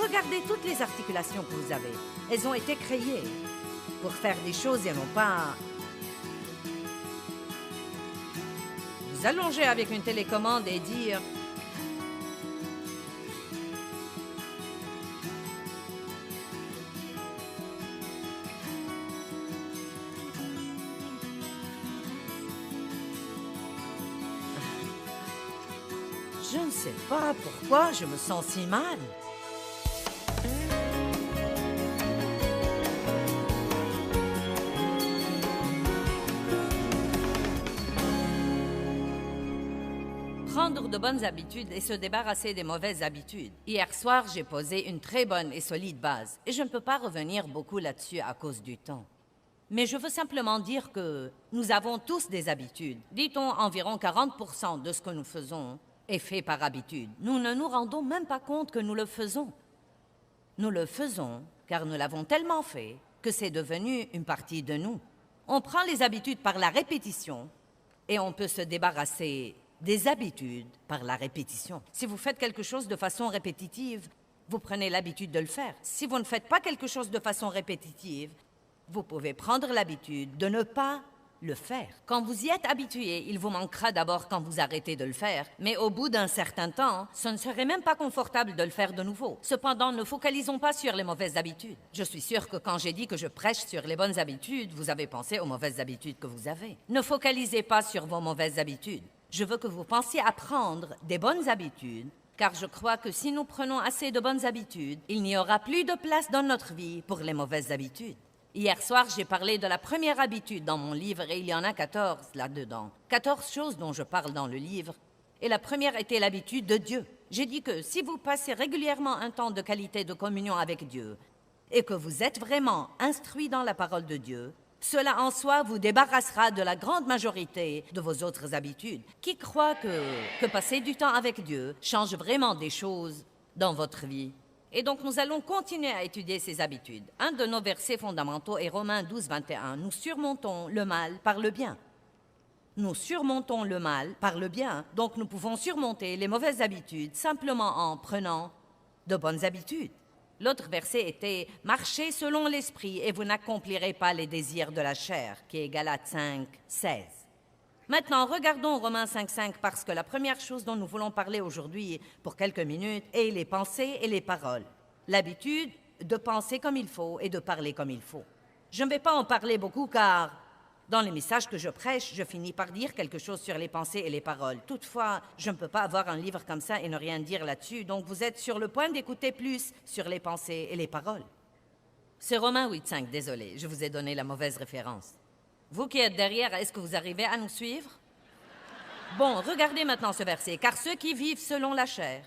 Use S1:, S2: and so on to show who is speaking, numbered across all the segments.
S1: Regardez toutes les articulations que vous avez. Elles ont été créées pour faire des choses et non pas... Vous allonger avec une télécommande et dire... Je ne sais pas pourquoi je me sens si mal. Prendre de bonnes habitudes et se débarrasser des mauvaises habitudes. Hier soir, j'ai posé une très bonne et solide base. Et je ne peux pas revenir beaucoup là-dessus à cause du temps. Mais je veux simplement dire que nous avons tous des habitudes. Dit-on environ 40% de ce que nous faisons est fait par habitude. Nous ne nous rendons même pas compte que nous le faisons. Nous le faisons car nous l'avons tellement fait que c'est devenu une partie de nous. On prend les habitudes par la répétition et on peut se débarrasser des habitudes par la répétition. Si vous faites quelque chose de façon répétitive, vous prenez l'habitude de le faire. Si vous ne faites pas quelque chose de façon répétitive, vous pouvez prendre l'habitude de ne pas le faire. Quand vous y êtes habitué, il vous manquera d'abord quand vous arrêtez de le faire, mais au bout d'un certain temps, ce ne serait même pas confortable de le faire de nouveau. Cependant, ne focalisons pas sur les mauvaises habitudes. Je suis sûre que quand j'ai dit que je prêche sur les bonnes habitudes, vous avez pensé aux mauvaises habitudes que vous avez. Ne focalisez pas sur vos mauvaises habitudes. Je veux que vous pensiez à prendre des bonnes habitudes, car je crois que si nous prenons assez de bonnes habitudes, il n'y aura plus de place dans notre vie pour les mauvaises habitudes. Hier soir, j'ai parlé de la première habitude dans mon livre et il y en a 14 là-dedans. 14 choses dont je parle dans le livre. Et la première était l'habitude de Dieu. J'ai dit que si vous passez régulièrement un temps de qualité de communion avec Dieu et que vous êtes vraiment instruit dans la parole de Dieu, cela en soi vous débarrassera de la grande majorité de vos autres habitudes. Qui croit que passer du temps avec Dieu change vraiment des choses dans votre vie? Et donc, nous allons continuer à étudier ces habitudes. Un de nos versets fondamentaux est Romains 12, 21. Nous surmontons le mal par le bien. Nous surmontons le mal par le bien. Donc, nous pouvons surmonter les mauvaises habitudes simplement en prenant de bonnes habitudes. L'autre verset était « Marchez selon l'esprit et vous n'accomplirez pas les désirs de la chair » qui est Galates 5, 16. Maintenant, regardons Romains 5.5 parce que la première chose dont nous voulons parler aujourd'hui pour quelques minutes est les pensées et les paroles. L'habitude de penser comme il faut et de parler comme il faut. Je ne vais pas en parler beaucoup car dans les messages que je prêche, je finis par dire quelque chose sur les pensées et les paroles. Toutefois, je ne peux pas avoir un livre comme ça et ne rien dire là-dessus, donc vous êtes sur le point d'écouter plus sur les pensées et les paroles. C'est Romains 8.5, désolé, je vous ai donné la mauvaise référence. Vous qui êtes derrière, est-ce que vous arrivez à nous suivre? Bon, regardez maintenant ce verset. « Car ceux qui vivent selon la chair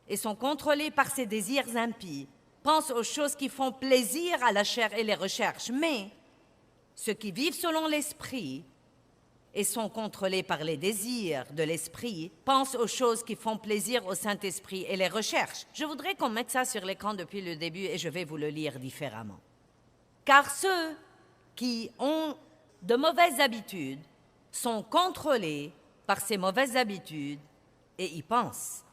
S1: et sont contrôlés par ses désirs impies pensent aux choses qui font plaisir à la chair et les recherchent. Mais ceux qui vivent selon l'esprit et sont contrôlés par les désirs de l'esprit pensent aux choses qui font plaisir au Saint-Esprit et les recherchent. » Je voudrais qu'on mette ça sur l'écran depuis le début et je vais vous le lire différemment. « Car ceux qui ont de mauvaises habitudes sont contrôlés par ces mauvaises habitudes et y pensent.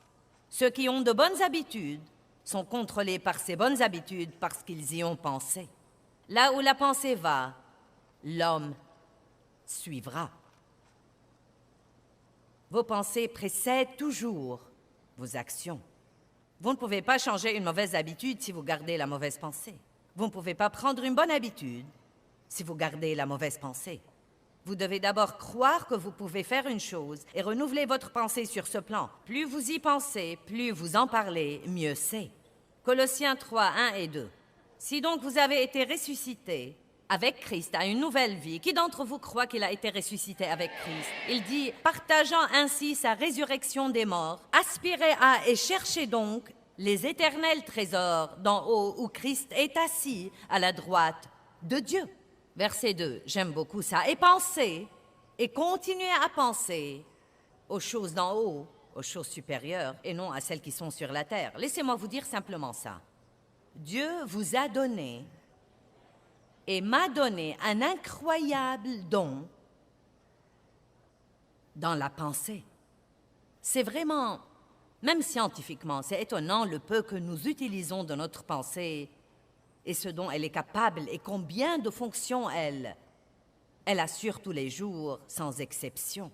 S1: Ceux qui ont de bonnes habitudes sont contrôlés par ces bonnes habitudes parce qu'ils y ont pensé. Là où la pensée va, l'homme suivra. Vos pensées précèdent toujours vos actions. Vous ne pouvez pas changer une mauvaise habitude si vous gardez la mauvaise pensée. Vous ne pouvez pas prendre une bonne habitude si vous gardez la mauvaise pensée. Vous devez d'abord croire que vous pouvez faire une chose et renouveler votre pensée sur ce plan. Plus vous y pensez, plus vous en parlez, mieux c'est. Colossiens 3, 1 et 2. Si donc vous avez été ressuscité avec Christ à une nouvelle vie, qui d'entre vous croit qu'il a été ressuscité avec Christ? Il dit, partageant ainsi sa résurrection des morts, aspirez à et cherchez donc les éternels trésors d'en haut où Christ est assis à la droite de Dieu. Verset 2, j'aime beaucoup ça. Et pensez, et continuez à penser aux choses d'en haut, aux choses supérieures, et non à celles qui sont sur la terre. Laissez-moi vous dire simplement ça. Dieu vous a donné et m'a donné un incroyable don dans la pensée. C'est vraiment Même scientifiquement, c'est étonnant le peu que nous utilisons de notre pensée et ce dont elle est capable et combien de fonctions elle assure tous les jours, sans exception.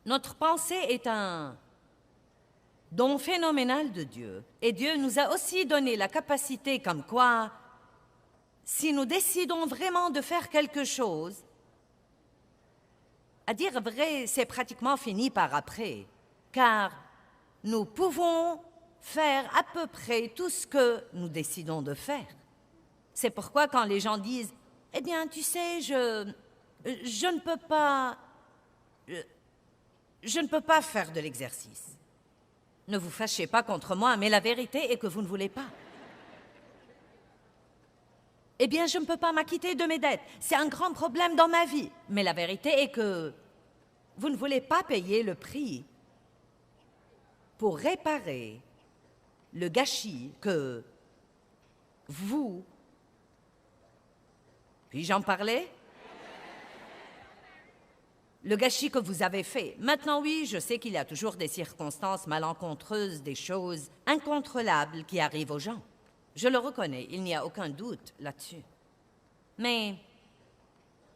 S1: Notre pensée est un don phénoménal de Dieu. Et Dieu nous a aussi donné la capacité comme quoi, si nous décidons vraiment de faire quelque chose, à dire vrai, c'est pratiquement fini par après, car nous pouvons faire à peu près tout ce que nous décidons de faire. C'est pourquoi quand les gens disent « Eh bien, tu sais, je ne peux pas... je ne peux pas faire de l'exercice. » Ne vous fâchez pas contre moi, mais la vérité est que vous ne voulez pas. « Eh bien, je ne peux pas m'acquitter de mes dettes. C'est un grand problème dans ma vie. » Mais la vérité est que vous ne voulez pas payer le prix pour réparer le gâchis que vous... Puis-je en parler? Le gâchis que vous avez fait. Maintenant, oui, je sais qu'il y a toujours des circonstances malencontreuses, des choses incontrôlables qui arrivent aux gens. Je le reconnais, il n'y a aucun doute là-dessus. Mais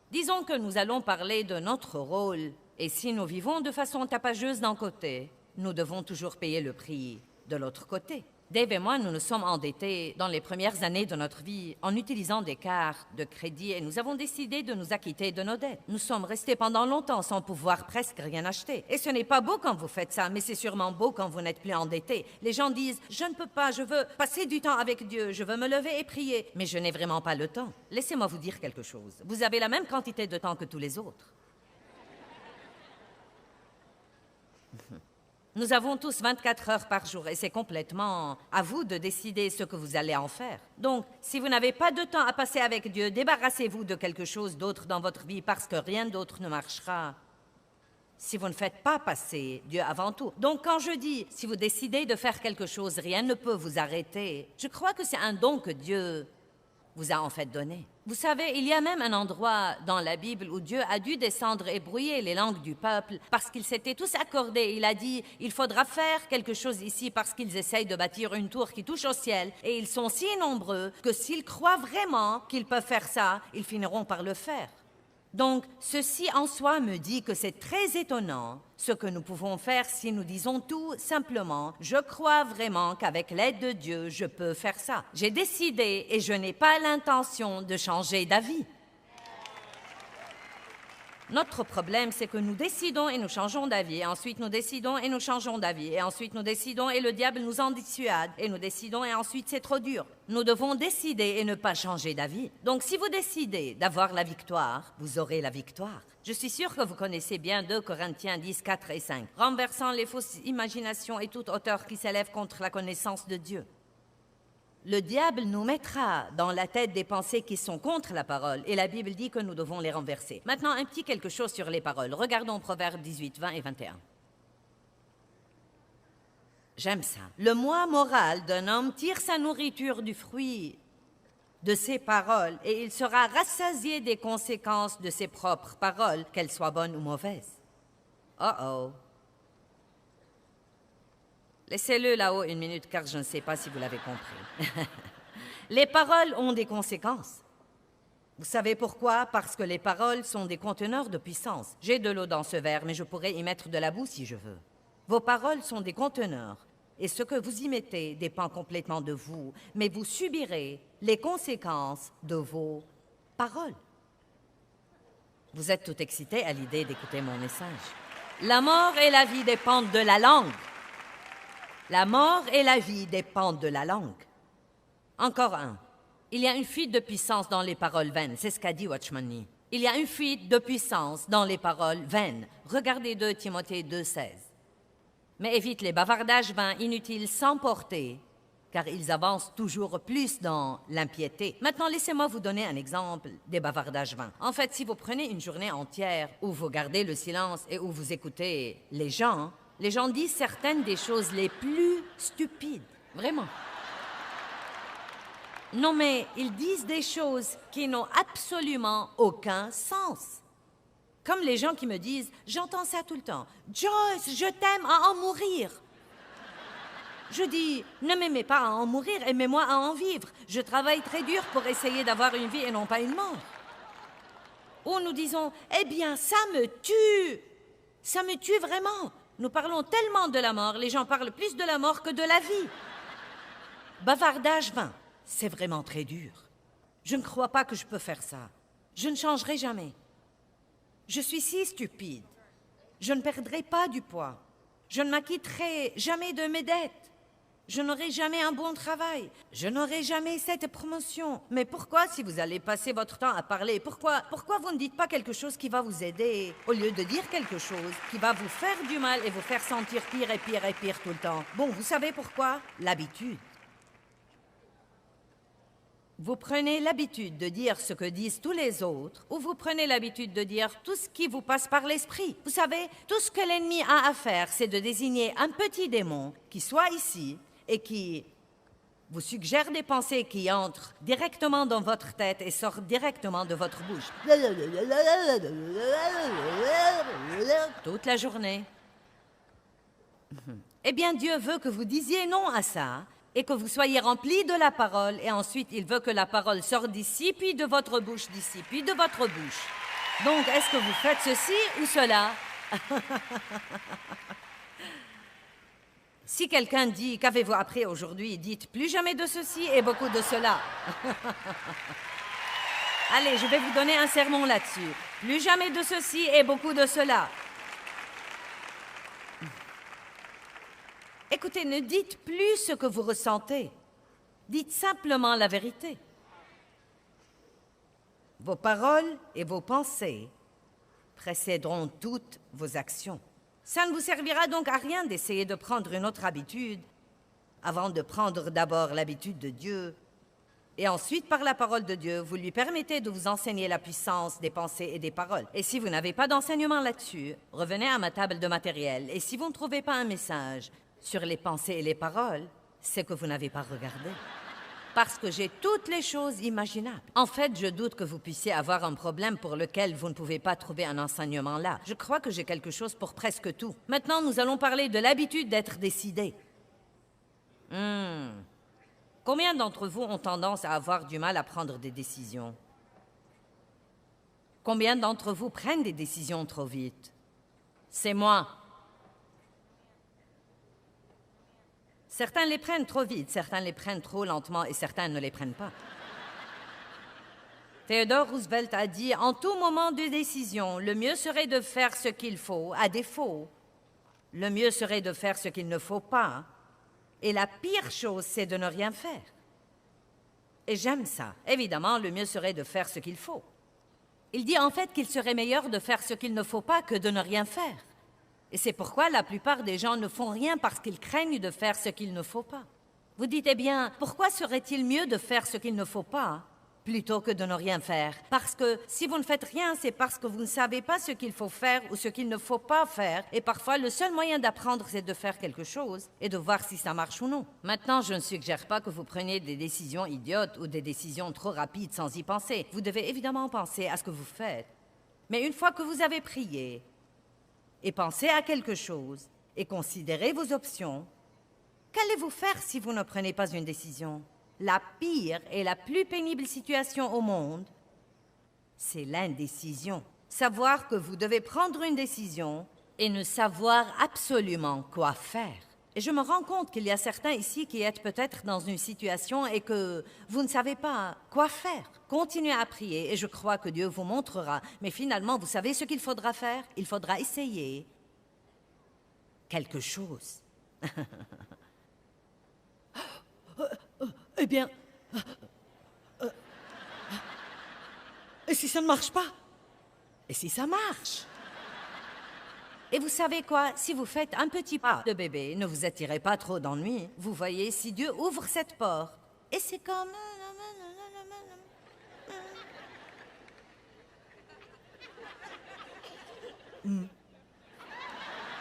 S1: disons que nous allons parler de notre rôle, et si nous vivons de façon tapageuse d'un côté, nous devons toujours payer le prix de l'autre côté. Dave et moi, nous nous sommes endettés dans les premières années de notre vie en utilisant des cartes de crédit et nous avons décidé de nous acquitter de nos dettes. Nous sommes restés pendant longtemps sans pouvoir presque rien acheter. Et ce n'est pas beau quand vous faites ça, mais c'est sûrement beau quand vous n'êtes plus endetté. Les gens disent « Je ne peux pas, je veux passer du temps avec Dieu, je veux me lever et prier. » Mais je n'ai vraiment pas le temps. Laissez-moi vous dire quelque chose. Vous avez la même quantité de temps que tous les autres. Nous avons tous 24 heures par jour et c'est complètement à vous de décider ce que vous allez en faire. Donc, si vous n'avez pas de temps à passer avec Dieu, débarrassez-vous de quelque chose d'autre dans votre vie parce que rien d'autre ne marchera si vous ne faites pas passer Dieu avant tout. Donc, quand je dis, si vous décidez de faire quelque chose, rien ne peut vous arrêter, je crois que c'est un don que Dieu vous a en fait donné. Vous savez, il y a même un endroit dans la Bible où Dieu a dû descendre et brouiller les langues du peuple parce qu'ils s'étaient tous accordés. Il a dit, il faudra faire quelque chose ici parce qu'ils essayent de bâtir une tour qui touche au ciel et ils sont si nombreux que s'ils croient vraiment qu'ils peuvent faire ça, ils finiront par le faire. Donc, ceci en soi me dit que c'est très étonnant ce que nous pouvons faire si nous disons tout simplement « Je crois vraiment qu'avec l'aide de Dieu, je peux faire ça. J'ai décidé et je n'ai pas l'intention de changer d'avis. » Notre problème, c'est que nous décidons et nous changeons d'avis, et ensuite nous décidons et nous changeons d'avis, et ensuite nous décidons et le diable nous en dissuade, et nous décidons et ensuite c'est trop dur. Nous devons décider et ne pas changer d'avis. Donc si vous décidez d'avoir la victoire, vous aurez la victoire. Je suis sûre que vous connaissez bien 2 Corinthiens 10, 4 et 5, renversant les fausses imaginations et toute hauteur qui s'élève contre la connaissance de Dieu. Le diable nous mettra dans la tête des pensées qui sont contre la parole, et la Bible dit que nous devons les renverser. Maintenant, un petit quelque chose sur les paroles. Regardons Proverbes 18, 20 et 21. J'aime ça. Le moi moral d'un homme tire sa nourriture du fruit de ses paroles, et il sera rassasié des conséquences de ses propres paroles, qu'elles soient bonnes ou mauvaises. Oh. Laissez-le là-haut 1 minute, car je ne sais pas si vous l'avez compris. Les paroles ont des conséquences. Vous savez pourquoi? Parce que les paroles sont des conteneurs de puissance. J'ai de l'eau dans ce verre, mais je pourrais y mettre de la boue si je veux. Vos paroles sont des conteneurs, et ce que vous y mettez dépend complètement de vous, mais vous subirez les conséquences de vos paroles. Vous êtes tout excité à l'idée d'écouter mon message. La mort et la vie dépendent de la langue. La mort et la vie dépendent de la langue. Encore un. Il y a une fuite de puissance dans les paroles vaines. C'est ce qu'a dit Watchman Nee. Il y a une fuite de puissance dans les paroles vaines. Regardez 2 Timothée 2,16. Mais évite les bavardages vains inutiles sans portée, car ils avancent toujours plus dans l'impiété. Maintenant, laissez-moi vous donner un exemple des bavardages vains. En fait, si vous prenez une journée entière où vous gardez le silence et où vous écoutez les gens disent certaines des choses les plus stupides. Vraiment. Non, mais ils disent des choses qui n'ont absolument aucun sens. Comme les gens qui me disent, j'entends ça tout le temps, « Joyce, je t'aime à en mourir !» Je dis, ne m'aimez pas à en mourir, aimez-moi à en vivre. Je travaille très dur pour essayer d'avoir une vie et non pas une mort. Ou nous disons, eh bien, ça me tue. Ça me tue vraiment. Nous parlons tellement de la mort, les gens parlent plus de la mort que de la vie. Bavardage vain, c'est vraiment très dur. Je ne crois pas que je peux faire ça. Je ne changerai jamais. Je suis si stupide. Je ne perdrai pas du poids. Je ne m'acquitterai jamais de mes dettes. Je n'aurai jamais un bon travail. Je n'aurai jamais cette promotion. Mais pourquoi, si vous allez passer votre temps à parler, pourquoi vous ne dites pas quelque chose qui va vous aider, au lieu de dire quelque chose qui va vous faire du mal et vous faire sentir pire et pire et pire tout le temps? Bon, vous savez pourquoi? L'habitude. Vous prenez l'habitude de dire ce que disent tous les autres, ou vous prenez l'habitude de dire tout ce qui vous passe par l'esprit. Vous savez, tout ce que l'ennemi a à faire, c'est de désigner un petit démon qui soit ici et qui vous suggère des pensées qui entrent directement dans votre tête et sortent directement de votre bouche. Toute la journée. Eh bien, Dieu veut que vous disiez non à ça et que vous soyez remplis de la parole, et ensuite, il veut que la parole sorte d'ici, puis de votre bouche, d'ici, puis de votre bouche. Donc, est-ce que vous faites ceci ou cela? Si quelqu'un dit « Qu'avez-vous appris aujourd'hui ?» dites « Plus jamais de ceci et beaucoup de cela. » Allez, je vais vous donner un sermon là-dessus. Plus jamais de ceci et beaucoup de cela. Écoutez, ne dites plus ce que vous ressentez. Dites simplement la vérité. Vos paroles et vos pensées précéderont toutes vos actions. Ça ne vous servira donc à rien d'essayer de prendre une autre habitude avant de prendre d'abord l'habitude de Dieu. Et ensuite, par la parole de Dieu, vous lui permettez de vous enseigner la puissance des pensées et des paroles. Et si vous n'avez pas d'enseignement là-dessus, revenez à ma table de matériel. Et si vous ne trouvez pas un message sur les pensées et les paroles, c'est que vous n'avez pas regardé. Parce que j'ai toutes les choses imaginables. En fait, je doute que vous puissiez avoir un problème pour lequel vous ne pouvez pas trouver un enseignement là. Je crois que j'ai quelque chose pour presque tout. Maintenant, nous allons parler de l'habitude d'être décidé. Combien d'entre vous ont tendance à avoir du mal à prendre des décisions? Combien d'entre vous prennent des décisions trop vite? C'est moi. Certains les prennent trop vite, certains les prennent trop lentement et certains ne les prennent pas. Theodore Roosevelt a dit « En tout moment de décision, le mieux serait de faire ce qu'il faut. À défaut, le mieux serait de faire ce qu'il ne faut pas. Et la pire chose, c'est de ne rien faire. » Et j'aime ça. Évidemment, le mieux serait de faire ce qu'il faut. Il dit en fait qu'il serait meilleur de faire ce qu'il ne faut pas que de ne rien faire. Et c'est pourquoi la plupart des gens ne font rien parce qu'ils craignent de faire ce qu'il ne faut pas. Vous dites, eh bien, pourquoi serait-il mieux de faire ce qu'il ne faut pas plutôt que de ne rien faire? Parce que si vous ne faites rien, c'est parce que vous ne savez pas ce qu'il faut faire ou ce qu'il ne faut pas faire. Et parfois, le seul moyen d'apprendre, c'est de faire quelque chose et de voir si ça marche ou non. Maintenant, je ne suggère pas que vous preniez des décisions idiotes ou des décisions trop rapides sans y penser. Vous devez évidemment penser à ce que vous faites. Mais une fois que vous avez prié, et pensez à quelque chose, et considérez vos options, qu'allez-vous faire si vous ne prenez pas une décision? La pire et la plus pénible situation au monde, c'est l'indécision. Savoir que vous devez prendre une décision et ne savoir absolument quoi faire. Et je me rends compte qu'il y a certains ici qui êtes peut-être dans une situation et que vous ne savez pas quoi faire. Continuez à prier et je crois que Dieu vous montrera. Mais finalement, vous savez ce qu'il faudra faire? Il faudra essayer quelque chose. Eh bien, et si ça ne marche pas? Et si ça marche? Et vous savez quoi? Si vous faites un petit pas de bébé, ne vous attirez pas trop d'ennui. Vous voyez, si Dieu ouvre cette porte, et c'est comme...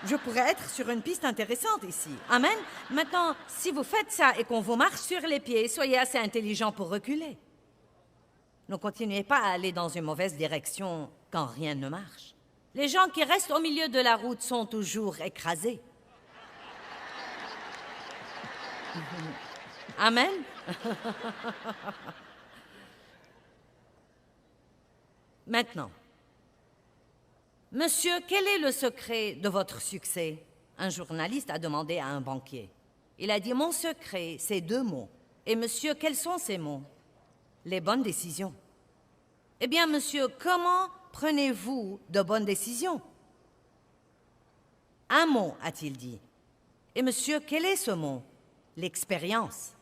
S1: Je pourrais être sur une piste intéressante ici. Amen? Maintenant, si vous faites ça et qu'on vous marche sur les pieds, soyez assez intelligent pour reculer. Ne continuez pas à aller dans une mauvaise direction quand rien ne marche. Les gens qui restent au milieu de la route sont toujours écrasés. Amen. Maintenant, monsieur, quel est le secret de votre succès? Un journaliste a demandé à un banquier. Il a dit, mon secret, c'est 2 mots. Et monsieur, quels sont ces mots? Les bonnes décisions. Eh bien, monsieur, comment prenez-vous de bonnes décisions? 1 mot, a-t-il dit. Et monsieur, quel est ce mot? L'expérience.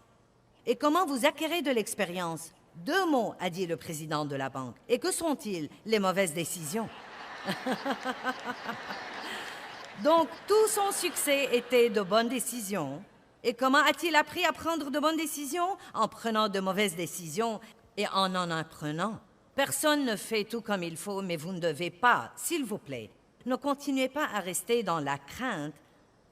S1: Et comment vous acquérez de l'expérience? 2 mots, a dit le président de la banque. Et que sont-ils? Les mauvaises décisions. Donc, tout son succès était de bonnes décisions. Et comment a-t-il appris à prendre de bonnes décisions? En prenant de mauvaises décisions et en apprenant. Personne ne fait tout comme il faut, mais vous ne devez pas, s'il vous plaît, ne continuez pas à rester dans la crainte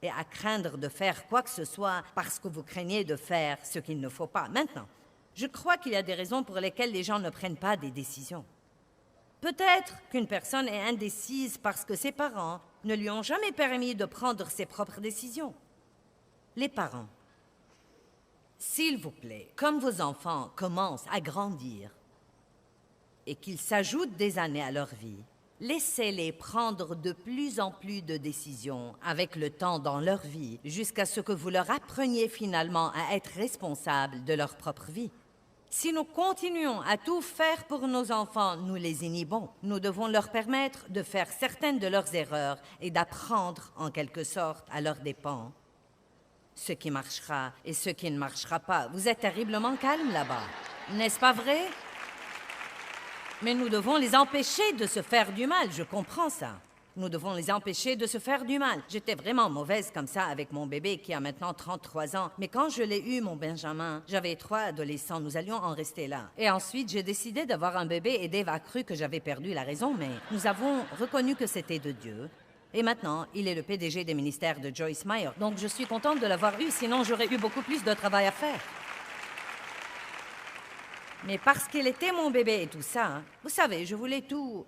S1: et à craindre de faire quoi que ce soit parce que vous craignez de faire ce qu'il ne faut pas. Maintenant, je crois qu'il y a des raisons pour lesquelles les gens ne prennent pas des décisions. Peut-être qu'une personne est indécise parce que ses parents ne lui ont jamais permis de prendre ses propres décisions. Les parents, s'il vous plaît, comme vos enfants commencent à grandir et qu'ils s'ajoutent des années à leur vie, laissez-les prendre de plus en plus de décisions avec le temps dans leur vie jusqu'à ce que vous leur appreniez finalement à être responsables de leur propre vie. Si nous continuons à tout faire pour nos enfants, nous les inhibons. Nous devons leur permettre de faire certaines de leurs erreurs et d'apprendre, en quelque sorte, à leurs dépens, ce qui marchera et ce qui ne marchera pas. Vous êtes terriblement calme là-bas, n'est-ce pas vrai? Mais nous devons les empêcher de se faire du mal, je comprends ça. Nous devons les empêcher de se faire du mal. J'étais vraiment mauvaise comme ça avec mon bébé qui a maintenant 33 ans. Mais quand je l'ai eu, mon Benjamin, j'avais 3 adolescents, nous allions en rester là. Et ensuite, j'ai décidé d'avoir un bébé et Dave a cru que j'avais perdu la raison, mais nous avons reconnu que c'était de Dieu. Et maintenant, il est le PDG des ministères de Joyce Meyer. Donc je suis contente de l'avoir eu, sinon j'aurais eu beaucoup plus de travail à faire. Mais parce qu'il était mon bébé et tout ça, vous savez, je voulais tout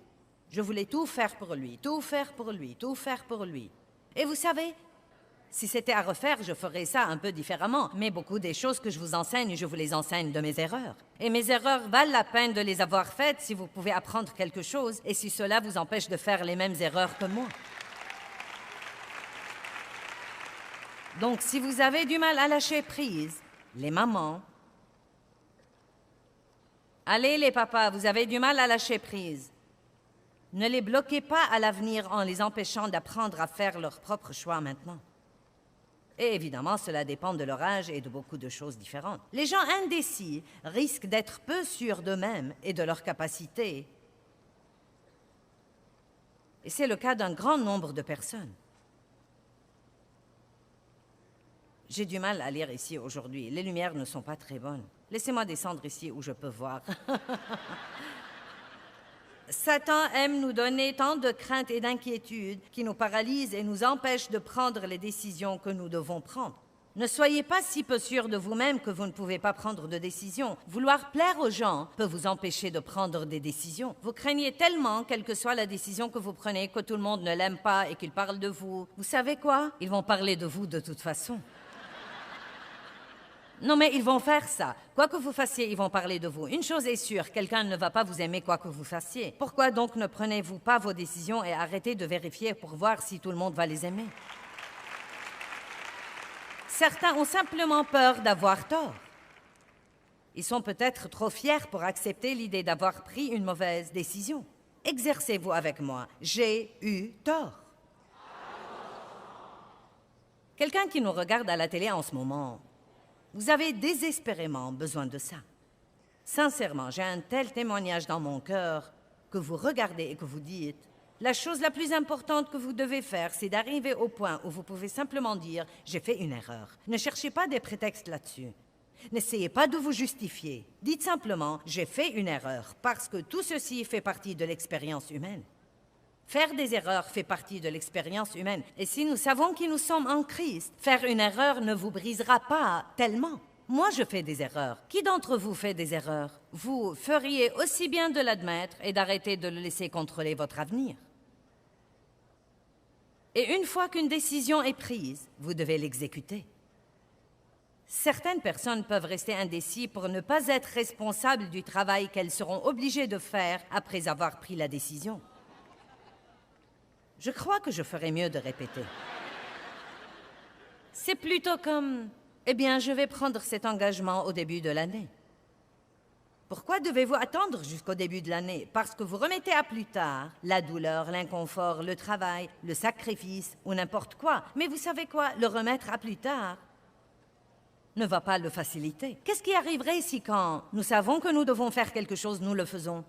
S1: faire pour lui, tout faire pour lui, tout faire pour lui. Et vous savez, si c'était à refaire, je ferais ça un peu différemment. Mais beaucoup des choses que je vous enseigne, je vous les enseigne de mes erreurs. Et mes erreurs valent la peine de les avoir faites si vous pouvez apprendre quelque chose et si cela vous empêche de faire les mêmes erreurs que moi. Donc, si vous avez du mal à lâcher prise, les mamans, allez les papas, vous avez du mal à lâcher prise. Ne les bloquez pas à l'avenir en les empêchant d'apprendre à faire leurs propres choix maintenant. Et évidemment, cela dépend de leur âge et de beaucoup de choses différentes. Les gens indécis risquent d'être peu sûrs d'eux-mêmes et de leurs capacités. Et c'est le cas d'un grand nombre de personnes. J'ai du mal à lire ici aujourd'hui. Les lumières ne sont pas très bonnes. Laissez-moi descendre ici où je peux voir. Satan aime nous donner tant de craintes et d'inquiétudes qui nous paralysent et nous empêchent de prendre les décisions que nous devons prendre. Ne soyez pas si peu sûr de vous-même que vous ne pouvez pas prendre de décisions. Vouloir plaire aux gens peut vous empêcher de prendre des décisions. Vous craignez tellement, quelle que soit la décision que vous prenez, que tout le monde ne l'aime pas et qu'il parle de vous. Vous savez quoi? Ils vont parler de vous de toute façon. Non, mais ils vont faire ça. Quoi que vous fassiez, ils vont parler de vous. Une chose est sûre, quelqu'un ne va pas vous aimer quoi que vous fassiez. Pourquoi donc ne prenez-vous pas vos décisions et arrêtez de vérifier pour voir si tout le monde va les aimer? Certains ont simplement peur d'avoir tort. Ils sont peut-être trop fiers pour accepter l'idée d'avoir pris une mauvaise décision. Exercez-vous avec moi. J'ai eu tort. Quelqu'un qui nous regarde à la télé en ce moment, vous avez désespérément besoin de ça. Sincèrement, j'ai un tel témoignage dans mon cœur que vous regardez et que vous dites « La chose la plus importante que vous devez faire, c'est d'arriver au point où vous pouvez simplement dire « J'ai fait une erreur ». Ne cherchez pas des prétextes là-dessus. N'essayez pas de vous justifier. Dites simplement « J'ai fait une erreur » parce que tout ceci fait partie de l'expérience humaine. Faire des erreurs fait partie de l'expérience humaine. Et si nous savons qui nous sommes en Christ, faire une erreur ne vous brisera pas tellement. Moi, je fais des erreurs. Qui d'entre vous fait des erreurs? Vous feriez aussi bien de l'admettre et d'arrêter de le laisser contrôler votre avenir. Et une fois qu'une décision est prise, vous devez l'exécuter. Certaines personnes peuvent rester indécises pour ne pas être responsables du travail qu'elles seront obligées de faire après avoir pris la décision. Je crois que je ferais mieux de répéter. C'est plutôt comme, eh bien, je vais prendre cet engagement au début de l'année. Pourquoi devez-vous attendre jusqu'au début de l'année? Parce que vous remettez à plus tard la douleur, l'inconfort, le travail, le sacrifice ou n'importe quoi. Mais vous savez quoi? Le remettre à plus tard ne va pas le faciliter. Qu'est-ce qui arriverait si quand nous savons que nous devons faire quelque chose, nous le faisons?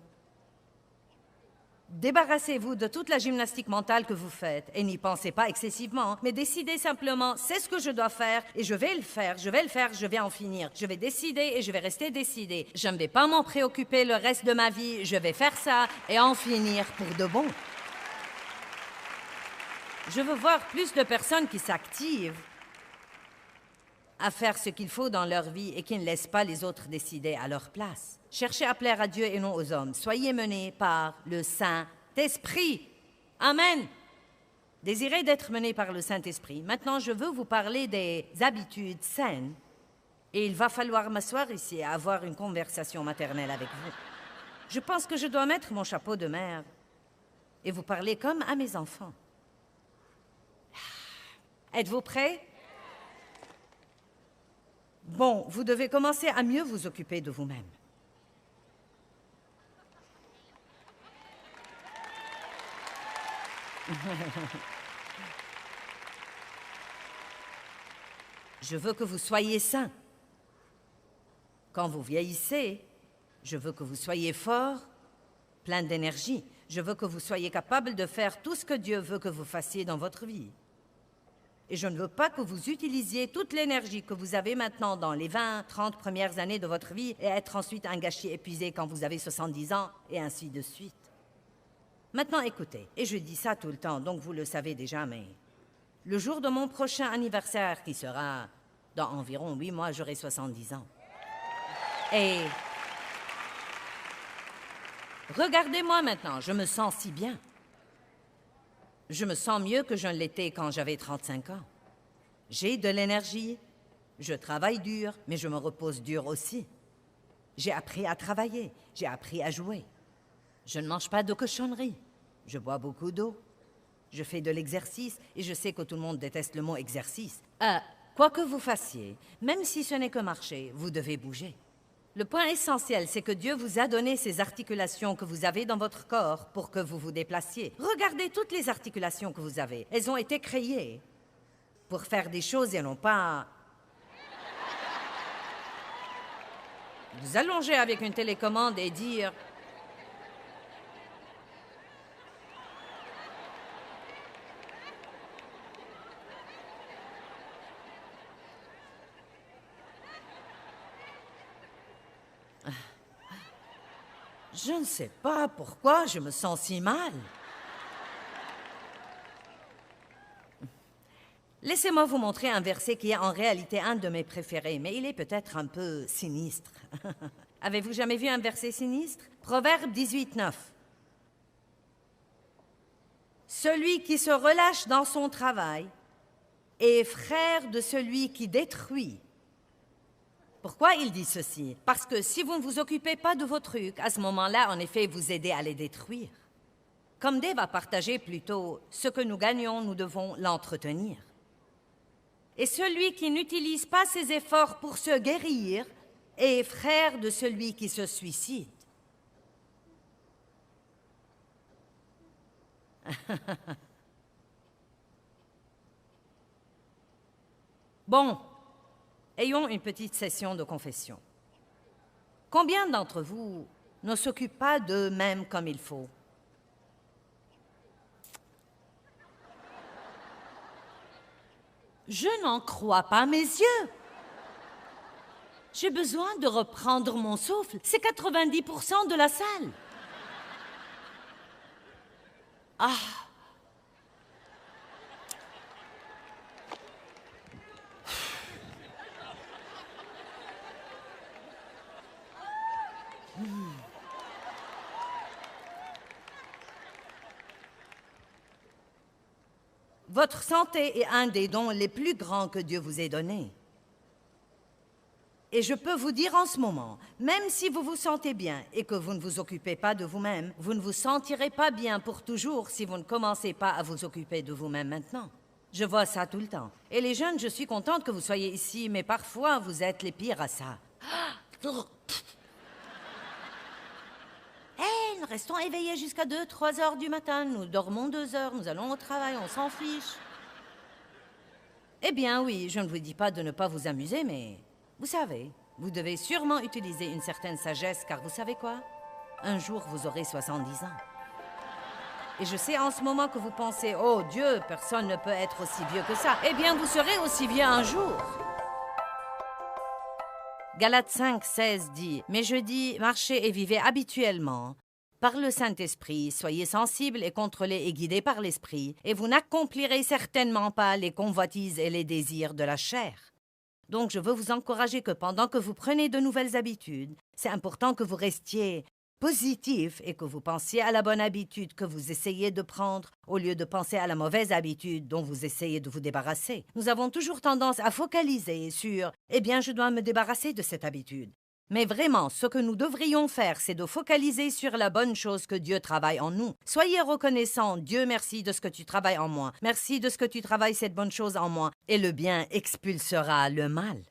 S1: Débarrassez-vous de toute la gymnastique mentale que vous faites et n'y pensez pas excessivement, mais décidez simplement, c'est ce que je dois faire et je vais le faire, je vais le faire, je vais en finir. Je vais décider et je vais rester décidé. Je ne vais pas m'en préoccuper le reste de ma vie, je vais faire ça et en finir pour de bon. Je veux voir plus de personnes qui s'activent à faire ce qu'il faut dans leur vie et qui ne laissent pas les autres décider à leur place. Cherchez à plaire à Dieu et non aux hommes. Soyez menés par le Saint-Esprit. Amen. Désirez d'être menés par le Saint-Esprit. Maintenant, je veux vous parler des habitudes saines. Et il va falloir m'asseoir ici et avoir une conversation maternelle avec vous. Je pense que je dois mettre mon chapeau de mère et vous parler comme à mes enfants. Êtes-vous prêts? Bon, vous devez commencer à mieux vous occuper de vous-même. Je veux que vous soyez sains. Quand vous vieillissez, je veux que vous soyez forts, plein d'énergie. Je veux que vous soyez capable de faire tout ce que Dieu veut que vous fassiez dans votre vie. Et je ne veux pas que vous utilisiez toute l'énergie que vous avez maintenant dans les 20, 30 premières années de votre vie et être ensuite un gâchis épuisé quand vous avez 70 ans, et ainsi de suite. Maintenant, écoutez, et je dis ça tout le temps, donc vous le savez déjà, mais le jour de mon prochain anniversaire, qui sera dans environ 8 mois, j'aurai 70 ans. Et regardez-moi maintenant, je me sens si bien. Je me sens mieux que je ne l'étais quand j'avais 35 ans. J'ai de l'énergie, je travaille dur, mais je me repose dur aussi. J'ai appris à travailler, j'ai appris à jouer. Je ne mange pas de cochonneries, je bois beaucoup d'eau. Je fais de l'exercice et je sais que tout le monde déteste le mot exercice. Quoi que vous fassiez, même si ce n'est que marcher, vous devez bouger. Le point essentiel, c'est que Dieu vous a donné ces articulations que vous avez dans votre corps pour que vous vous déplaciez. Regardez toutes les articulations que vous avez. Elles ont été créées pour faire des choses et non pas vous allonger avec une télécommande et dire je ne sais pas pourquoi je me sens si mal. Laissez-moi vous montrer un verset qui est en réalité un de mes préférés, mais il est peut-être un peu sinistre. Avez-vous jamais vu un verset sinistre? Proverbe 18, 9. Celui qui se relâche dans son travail est frère de celui qui détruit. Pourquoi il dit ceci? Parce que si vous ne vous occupez pas de vos trucs, à ce moment-là, en effet, vous aidez à les détruire. Comme Dave a partagé plutôt, ce que nous gagnons, nous devons l'entretenir. Et celui qui n'utilise pas ses efforts pour se guérir est frère de celui qui se suicide. Bon. Ayons une petite session de confession. Combien d'entre vous ne s'occupent pas d'eux-mêmes comme il faut? Je n'en crois pas mes yeux. J'ai besoin de reprendre mon souffle. C'est 90% de la salle. Ah! Votre santé est un des dons les plus grands que Dieu vous ait donnés. Et je peux vous dire en ce moment, même si vous vous sentez bien et que vous ne vous occupez pas de vous-même, vous ne vous sentirez pas bien pour toujours si vous ne commencez pas à vous occuper de vous-même maintenant. Je vois ça tout le temps. Et les jeunes, je suis contente que vous soyez ici, mais parfois vous êtes les pires à ça. Hé, nous restons éveillés jusqu'à 2-3 heures du matin. Nous dormons 2 heures, nous allons au travail, on s'en fiche. Eh bien oui, je ne vous dis pas de ne pas vous amuser, mais... Vous savez, vous devez sûrement utiliser une certaine sagesse, car vous savez quoi? Un jour, vous aurez 70 ans. Et je sais en ce moment que vous pensez, oh Dieu, personne ne peut être aussi vieux que ça. Eh bien, vous serez aussi vieux un jour. Galates 5:16 dit, mais je dis, marchez et vivez habituellement. Par le Saint-Esprit, soyez sensibles et contrôlés et guidés par l'Esprit, et vous n'accomplirez certainement pas les convoitises et les désirs de la chair. Donc, je veux vous encourager que pendant que vous prenez de nouvelles habitudes, c'est important que vous restiez positif et que vous pensiez à la bonne habitude que vous essayez de prendre au lieu de penser à la mauvaise habitude dont vous essayez de vous débarrasser. Nous avons toujours tendance à focaliser sur « Eh bien, je dois me débarrasser de cette habitude ». Mais vraiment, ce que nous devrions faire, c'est de focaliser sur la bonne chose que Dieu travaille en nous. Soyez reconnaissants. Dieu, merci de ce que tu travailles en moi. Merci de ce que tu travailles cette bonne chose en moi. Et le bien expulsera le mal.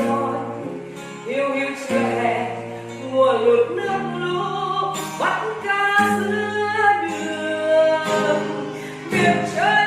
S2: con yêu yêu chưa hè mùa lụt nước lũ bắt cá giữa đường biển trời